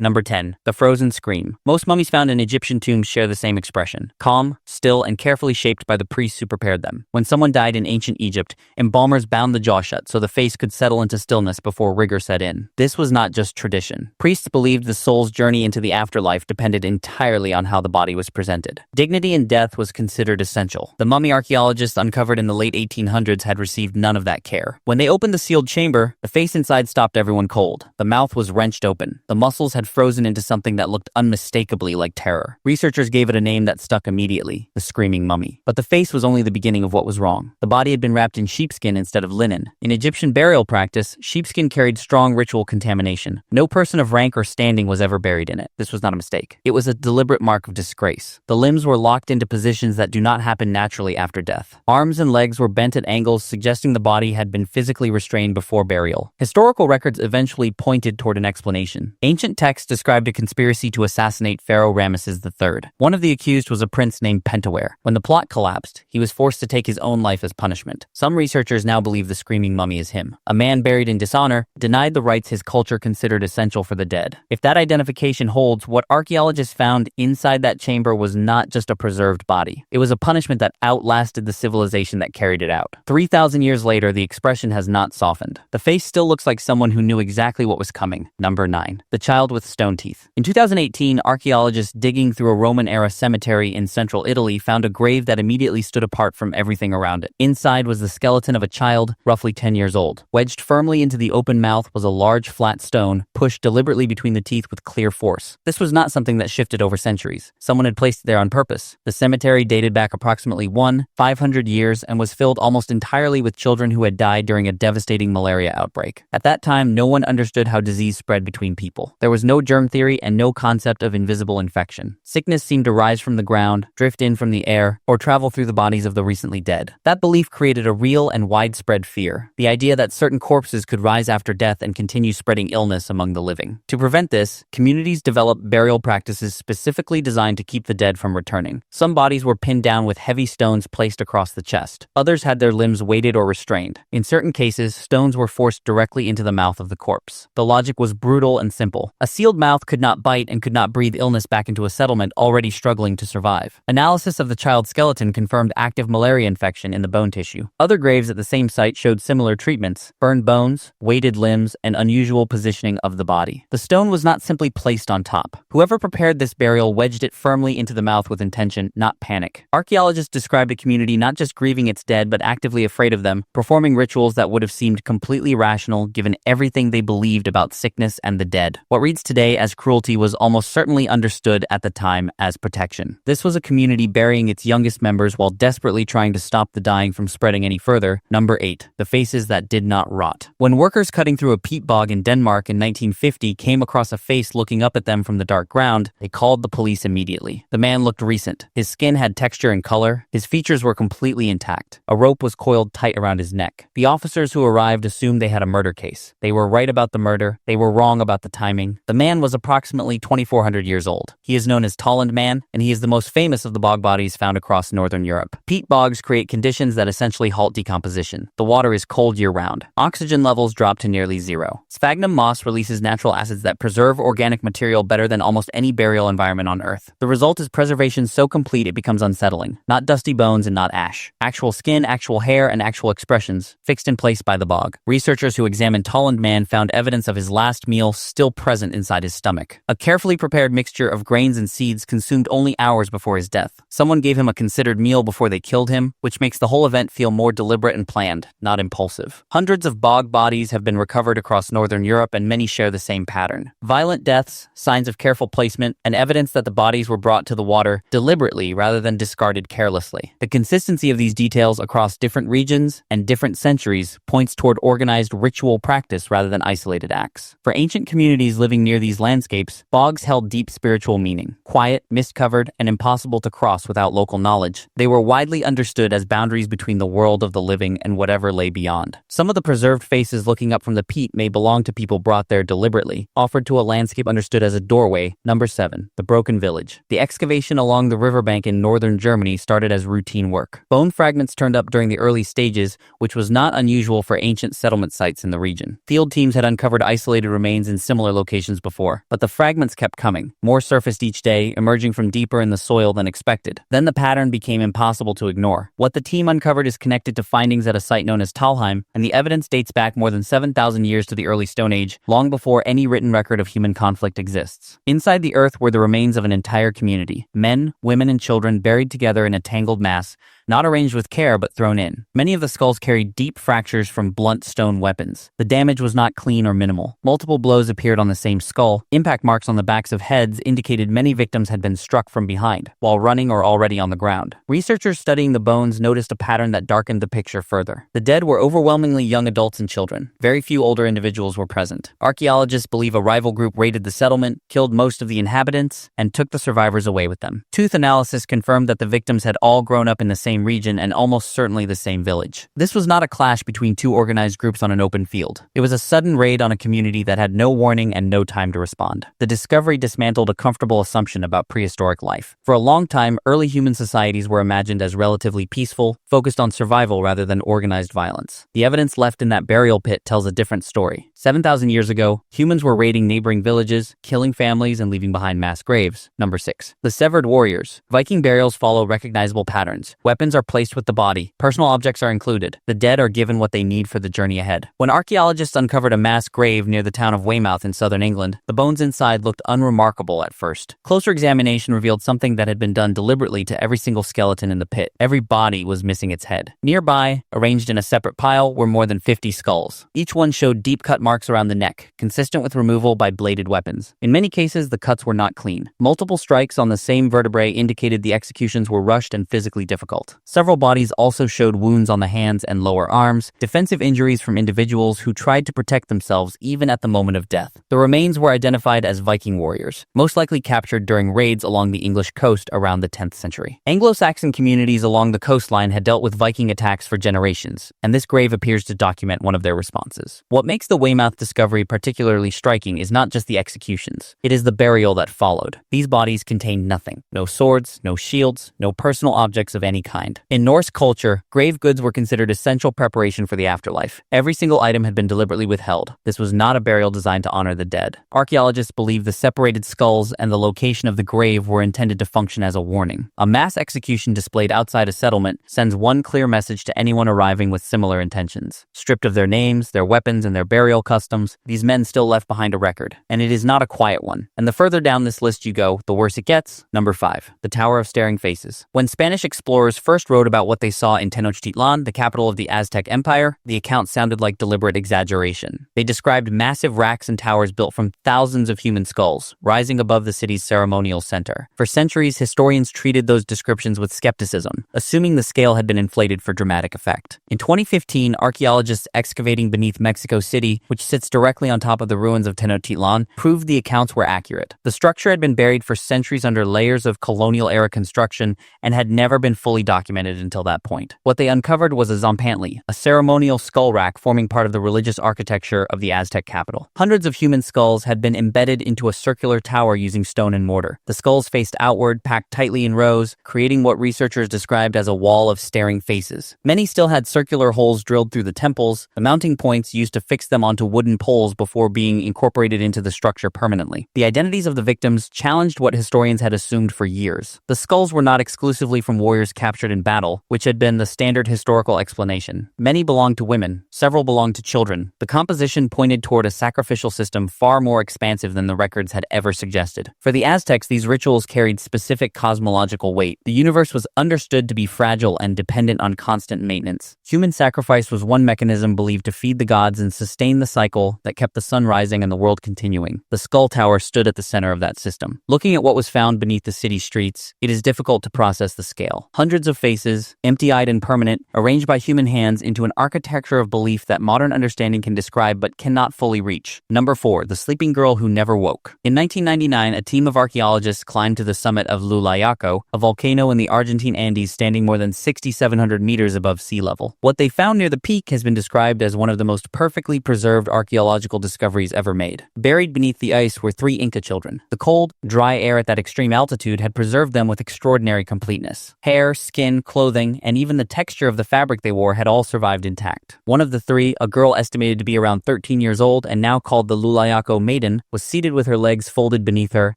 Number 10. The frozen scream. Most mummies found in Egyptian tombs share the same expression: calm, still, and carefully shaped by the priests who prepared them. When someone died in ancient Egypt, embalmers bound the jaw shut so the face could settle into stillness before rigor set in. This was not just tradition. Priests believed the soul's journey into the afterlife depended entirely on how the body was presented. Dignity in death was considered essential. The mummy archaeologists uncovered in the late 1800s had received none of that care. When they opened the sealed chamber, the face inside stopped everyone cold. The mouth was wrenched open. The muscles had frozen into something that looked unmistakably like terror. Researchers gave it a name that stuck immediately: the screaming mummy. But the face was only the beginning of what was wrong. The body had been wrapped in sheepskin instead of linen. In Egyptian burial practice, sheepskin carried strong ritual contamination. No person of rank or standing was ever buried in it. This was not a mistake. It was a deliberate mark of disgrace. The limbs were locked into positions that do not happen naturally after death. Arms and legs were bent at angles, suggesting the body had been physically restrained before burial. Historical records eventually pointed toward an explanation. Ancient texts described a conspiracy to assassinate Pharaoh Ramesses III. One of the accused was a prince named Pentawere. When the plot collapsed, he was forced to take his own life as punishment. Some researchers now believe the screaming mummy is him. A man buried in dishonor, denied the rites his culture considered essential for the dead. If that identification holds, what archaeologists found inside that chamber was not just a preserved body. It was a punishment that outlasted the civilization that carried it out. 3,000 years later, the expression has not softened. The face still looks like someone who knew exactly what was coming. Number 9. The child with stone teeth. In 2018, archaeologists digging through a Roman-era cemetery in central Italy found a grave that immediately stood apart from everything around it. Inside was the skeleton of a child, roughly 10 years old. Wedged firmly into the open mouth was a large flat stone, pushed deliberately between the teeth with clear force. This was not something that shifted over centuries. Someone had placed it there on purpose. The cemetery dated back approximately 500 years and was filled almost entirely with children who had died during a devastating malaria outbreak. At that time, no one understood how disease spread between people. There was no germ theory and no concept of invisible infection. Sickness seemed to rise from the ground, drift in from the air, or travel through the bodies of the recently dead. That belief created a real and widespread fear. The idea that certain corpses could rise after death and continue spreading illness among the living. To prevent this, communities developed burial practices specifically designed to keep the dead from returning. Some bodies were pinned down with heavy stones placed across the chest. Others had their limbs weighted or restrained. In certain cases, stones were forced directly into the mouth of the corpse. The logic was brutal and simple. A sealed mouth could not bite and could not breathe illness back into a settlement already struggling to survive. Analysis of the child's skeleton confirmed active malaria infection in the bone tissue. Other graves at the same site showed similar treatments: burned bones, weighted limbs, and unusual positioning of the body. The stone was not simply placed on top. Whoever prepared this burial wedged it firmly into the mouth with intention, not panic. Archaeologists described a community not just grieving its dead, but actively afraid of them, performing rituals that would have seemed completely rational given everything they believed about sickness and the dead. What reads today as cruelty was almost certainly understood at the time as protection. This was a community burying its youngest members while desperately trying to stop the dying from spreading any further. Number 8. The faces that did not rot. When workers cutting through a peat bog in Denmark in 1950 came across a face looking up at them from the dark ground, they called the police immediately. The man looked recent. His skin had texture and color. His features were completely intact. A rope was coiled tight around his neck. The officers who arrived assumed they had a murder case. They were right about the murder. They were wrong about the timing. The man was approximately 2,400 years old. He is known as Tolland Man, and he is the most famous of the bog bodies found across northern Europe. Peat bogs create conditions that essentially halt decomposition. The water is cold year-round. Oxygen levels drop to nearly zero. Sphagnum moss releases natural acids that preserve organic material better than almost any burial environment on Earth. The result is preservation so complete it becomes unsettling. Not dusty bones and not ash. Actual skin, actual hair, and actual expressions, fixed in place by the bog. Researchers who examined Tolland Man found evidence of his last meal still present inside his stomach. A carefully prepared mixture of grains and seeds consumed only hours before his death. Someone gave him a considered meal before they killed him, which makes the whole event feel more deliberate and planned, not impulsive. Hundreds of bog bodies have been recovered across northern Europe, and many share the same pattern. Violent deaths, signs of careful placement, and evidence that the bodies were brought to the water deliberately rather than discarded carelessly. The consistency of these details across different regions and different centuries points toward organized ritual practice rather than isolated acts. For ancient communities living near these landscapes, bogs held deep spiritual meaning. Quiet, mist-covered, and impossible to cross without local knowledge, they were widely understood as boundaries between the world of the living and whatever lay beyond. Some of the preserved faces looking up from the peat may belong to people brought there deliberately, offered to a landscape understood as a doorway. Number 7. The broken village. The excavation along the riverbank in northern Germany started as routine work. Bone fragments turned up during the early stages, which was not unusual for ancient settlement sites in the region. Field teams had uncovered isolated remains in similar locations before, but the fragments kept coming. More surfaced each day, emerging from deeper in the soil than expected. Then the pattern became impossible to ignore. What the team uncovered is connected to findings at a site known as Talheim, and the evidence dates back more than 7,000 years to the early Stone Age, long before any written record of human conflict exists. Inside the earth were the remains of an entire community. Men, women, and children buried together in a tangled mass, not arranged with care but thrown in. Many of the skulls carried deep fractures from blunt stone weapons. The damage was not clean or minimal. Multiple blows appeared on the same skull. Impact marks on the backs of heads indicated many victims had been struck from behind, while running or already on the ground. Researchers studying the bones noticed a pattern that darkened the picture further. The dead were overwhelmingly young adults and children. Very few older individuals were present. Archaeologists believe a rival group raided the settlement, killed most of the inhabitants, and took the survivors away with them. Tooth analysis confirmed that the victims had all grown up in the same region and almost certainly the same village. This was not a clash between two organized groups on an open field. It was a sudden raid on a community that had no warning and no time to respond. The discovery dismantled a comfortable assumption about prehistoric life. For a long time, early human societies were imagined as relatively peaceful, focused on survival rather than organized violence. The evidence left in that burial pit tells a different story. 7,000 years ago, humans were raiding neighboring villages, killing families, and leaving behind mass graves. Number 6. The severed warriors. Viking burials follow recognizable patterns. Weapons are placed with the body. Personal objects are included. The dead are given what they need for the journey ahead. When archaeologists uncovered a mass grave near the town of Weymouth in southern England, the bones inside looked unremarkable at first. Closer examination revealed something that had been done deliberately to every single skeleton in the pit. Every body was missing its head. Nearby, arranged in a separate pile, were more than 50 skulls. Each one showed deep cut marks around the neck, consistent with removal by bladed weapons. In many cases, the cuts were not clean. Multiple strikes on the same vertebrae indicated the executions were rushed and physically difficult. Several bodies also showed wounds on the hands and lower arms, defensive injuries from individuals who tried to protect themselves even at the moment of death. The remains were identified as Viking warriors, most likely captured during raids along the English coast around the 10th century. Anglo-Saxon communities along the coastline had dealt with Viking attacks for generations, and this grave appears to document one of their responses. What makes the Weymouth discovery particularly striking is not just the executions, it is the burial that followed. These bodies contained nothing. No swords, no shields, no personal objects of any kind. In Norse culture, grave goods were considered essential preparation for the afterlife. Every single item had been deliberately withheld. This was not a burial designed to honor the dead. Archaeologists believe the separated skulls and the location of the grave were intended to function as a warning. A mass execution displayed outside a settlement sends one clear message to anyone arriving with similar intentions. Stripped of their names, their weapons, and their burial customs, these men still left behind a record. And it is not a quiet one. And the further down this list you go, the worse it gets. Number 5. The Tower of Staring Faces. When Spanish explorers first wrote about what they saw in Tenochtitlan, the capital of the Aztec Empire, the account sounded like deliberate exaggeration. They described massive racks and towers built from thousands of human skulls, rising above the city's ceremonial center. For centuries, historians treated those descriptions with skepticism, assuming the scale had been inflated for dramatic effect. In 2015, archaeologists excavating beneath Mexico City, which sits directly on top of the ruins of Tenochtitlan, proved the accounts were accurate. The structure had been buried for centuries under layers of colonial-era construction and had never been fully documented until that point. What they uncovered was a zompantli, a ceremonial skull rack forming part of the religious architecture of the Aztec capital. Hundreds of human skulls had been embedded into a circular tower using stone and mortar. The skulls faced outward, packed tightly in rows, creating what researchers described as a wall of staring faces. Many still had circular holes drilled through the temples, the mounting points used to fix them onto wooden poles before being incorporated into the structure permanently. The identities of the victims challenged what historians had assumed for years. The skulls were not exclusively from warriors captured in battle, which had been the standard historical explanation. Many belonged to women, several belonged to children. The composition pointed toward a sacrificial system far more expansive than the records had ever suggested. For the Aztecs, these rituals carried specific cosmological weight. The universe was understood to be fragile and dependent on constant maintenance. Human sacrifice was one mechanism believed to feed the gods and sustain the cycle that kept the sun rising and the world continuing. The skull tower stood at the center of that system. Looking at what was found beneath the city streets, it is difficult to process the scale. Hundreds of faces, empty-eyed and permanent, arranged by human hands into an architecture of belief that modern understanding can describe but cannot fully reach. Number 4. The sleeping girl who never woke. In 1999, a team of archaeologists climbed to the summit of Lulayaco, a volcano in the Argentine Andes standing more than 6,700 meters above sea level. What they found near the peak has been described as one of the most perfectly preserved archaeological discoveries ever made. Buried beneath the ice were 3 Inca children. The cold, dry air at that extreme altitude had preserved them with extraordinary completeness. Hair, skin, clothing, and even the texture of the fabric they wore had all survived intact. One of the 3, a girl estimated to be around 13 years old and now called the Lulayaco Maiden, was seated with her legs folded beneath her,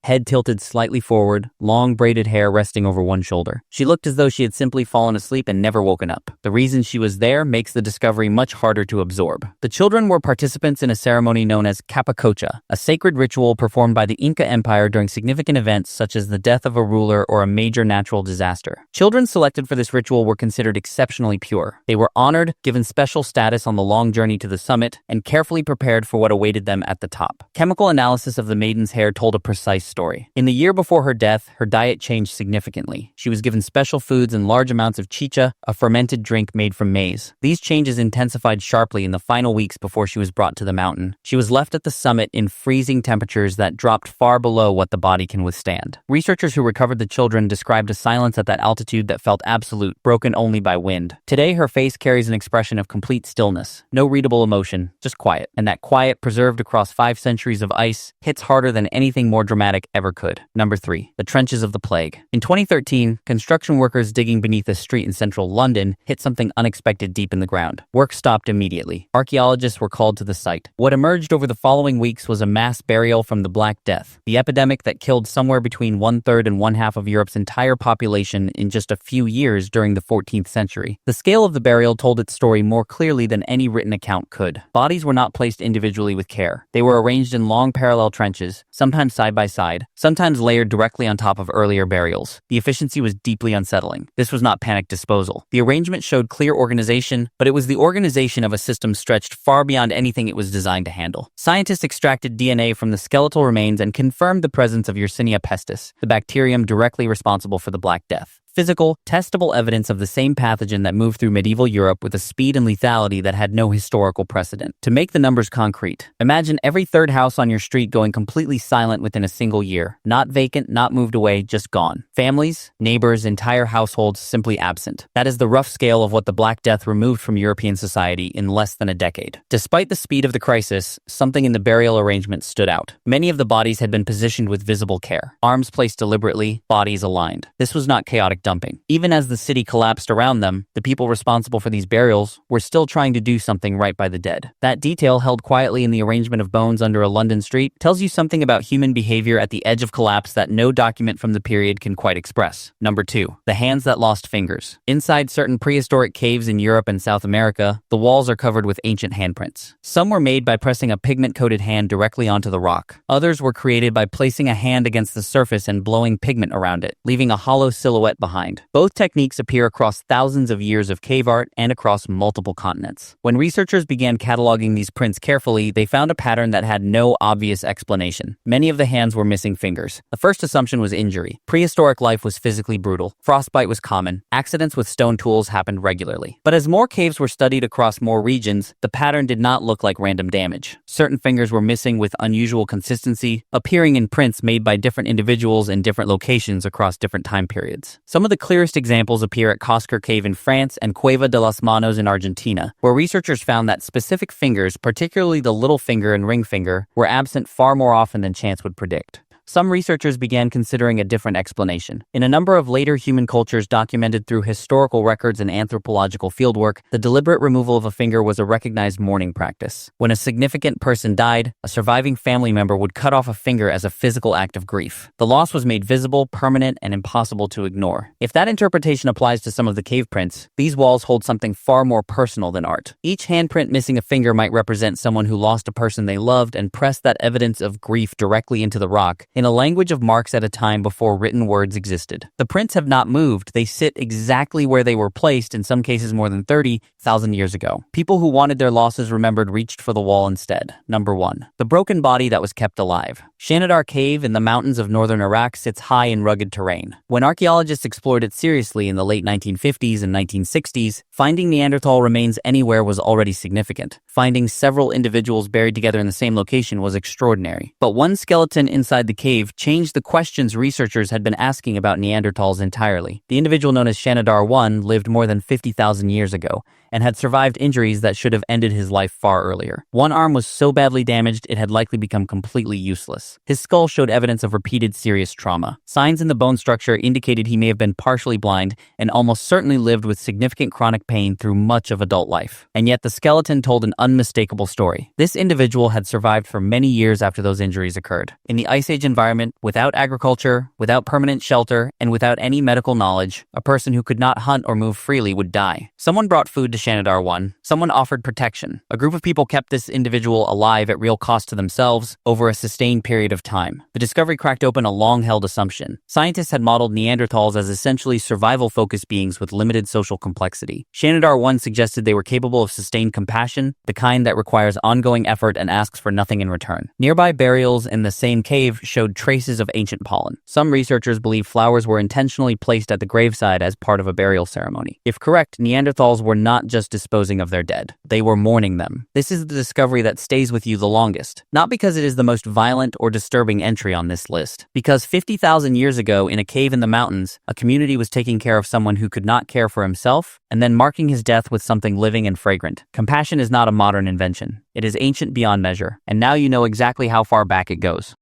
head tilted slightly forward, long braided hair resting over one shoulder. She looked as though she had simply fallen asleep and never woken up. The reason she was there makes the discovery much harder to absorb. The children were participants in a ceremony known as Capacocha, a sacred ritual performed by the Inca Empire during significant events such as the death of a ruler or a major natural disaster. Children selected for this ritual were considered exceptionally pure. They were honored, given special status on the long journey to the summit, and carefully prepared for what awaited them at the top. Chemical analysis of the maiden's hair told a precise story. In the year before her death, her diet changed significantly. She was given special foods and large amounts of chicha, a fermented drink made from maize. These changes intensified sharply in the final weeks before she was brought to the mountain. She was left at the summit in freezing temperatures that dropped far below what the body can withstand. Researchers who recovered the children described a silence at that altitude that felt absolute, broken only by wind. Today, her face carries an expression of complete stillness. No readable emotion, just quiet. And that quiet, preserved across 5 centuries of ice, hits harder than anything more dramatic ever could. Number 3. The trenches of the plague. In 2013, construction workers digging beneath a street in central London hit something unexpected deep in the ground. Work stopped immediately. Archaeologists were called to the site. What emerged over the following weeks was a mass burial from the Black Death, the epidemic that killed somewhere between 1/3 and 1/2 of Europe's entire population in just a few years during the 14th century. The scale of the burial told its story more clearly than any written account could. Bodies were not placed individually with care. They were arranged in long parallel trenches, sometimes side by side, sometimes layered directly on top of earlier burials. The efficiency was deeply unsettling. This was not panic disposal. The arrangement showed clear organization, but it was the organization of a system stretched far beyond anything it was designed to handle. Scientists extracted DNA from the skeletal remains and confirmed the presence of Yersinia pestis, the bacterium directly responsible for the Black Death. Physical, testable evidence of the same pathogen that moved through medieval Europe with a speed and lethality that had no historical precedent. To make the numbers concrete, imagine every 3rd house on your street going completely silent within a single year. Not vacant, not moved away, just gone. Families, neighbors, entire households simply absent. That is the rough scale of what the Black Death removed from European society in less than a decade. Despite the speed of the crisis, something in the burial arrangement stood out. Many of the bodies had been positioned with visible care. Arms placed deliberately, bodies aligned. This was not chaotic dumping. Even as the city collapsed around them, the people responsible for these burials were still trying to do something right by the dead. That detail, held quietly in the arrangement of bones under a London street, tells you something about human behavior at the edge of collapse that no document from the period can quite express. Number 2. The hands that lost fingers. Inside certain prehistoric caves in Europe and South America, the walls are covered with ancient handprints. Some were made by pressing a pigment-coated hand directly onto the rock. Others were created by placing a hand against the surface and blowing pigment around it, leaving a hollow silhouette behind. Both techniques appear across thousands of years of cave art and across multiple continents. When researchers began cataloging these prints carefully, they found a pattern that had no obvious explanation. Many of the hands were missing fingers. The first assumption was injury. Prehistoric life was physically brutal. Frostbite was common. Accidents with stone tools happened regularly. But as more caves were studied across more regions, the pattern did not look like random damage. Certain fingers were missing with unusual consistency, appearing in prints made by different individuals in different locations across different time periods. Some of the clearest examples appear at Cosquer Cave in France and Cueva de las Manos in Argentina, where researchers found that specific fingers, particularly the little finger and ring finger, were absent far more often than chance would predict. Some researchers began considering a different explanation. In a number of later human cultures documented through historical records and anthropological fieldwork, the deliberate removal of a finger was a recognized mourning practice. When a significant person died, a surviving family member would cut off a finger as a physical act of grief. The loss was made visible, permanent, and impossible to ignore. If that interpretation applies to some of the cave prints, these walls hold something far more personal than art. Each handprint missing a finger might represent someone who lost a person they loved and pressed that evidence of grief directly into the rock, in a language of marks at a time before written words existed. The prints have not moved. They sit exactly where they were placed, in some cases more than 30,000 years ago. People who wanted their losses remembered reached for the wall instead. Number 1. The broken body that was kept alive. Shanidar Cave in the mountains of northern Iraq sits high in rugged terrain. When archaeologists explored it seriously in the late 1950s and 1960s, finding Neanderthal remains anywhere was already significant. Finding several individuals buried together in the same location was extraordinary. But one skeleton inside the cave changed the questions researchers had been asking about Neanderthals entirely. The individual known as Shanidar I lived more than 50,000 years ago, and had survived injuries that should have ended his life far earlier. One arm was so badly damaged it had likely become completely useless. His skull showed evidence of repeated serious trauma. Signs in the bone structure indicated he may have been partially blind and almost certainly lived with significant chronic pain through much of adult life. And yet the skeleton told an unmistakable story. This individual had survived for many years after those injuries occurred. In the Ice Age environment, without agriculture, without permanent shelter, and without any medical knowledge, a person who could not hunt or move freely would die. Someone brought food to Shanidar 1. Someone offered protection. A group of people kept this individual alive at real cost to themselves over a sustained period of time. The discovery cracked open a long-held assumption. Scientists had modeled Neanderthals as essentially survival-focused beings with limited social complexity. Shanidar 1 suggested they were capable of sustained compassion, the kind that requires ongoing effort and asks for nothing in return. Nearby burials in the same cave showed traces of ancient pollen. Some researchers believe flowers were intentionally placed at the graveside as part of a burial ceremony. If correct, Neanderthals were not just disposing of their dead. They were mourning them. This is the discovery that stays with you the longest. Not because it is the most violent or disturbing entry on this list. Because 50,000 years ago, in a cave in the mountains, a community was taking care of someone who could not care for himself, and then marking his death with something living and fragrant. Compassion is not a modern invention. It is ancient beyond measure, and now you know exactly how far back it goes.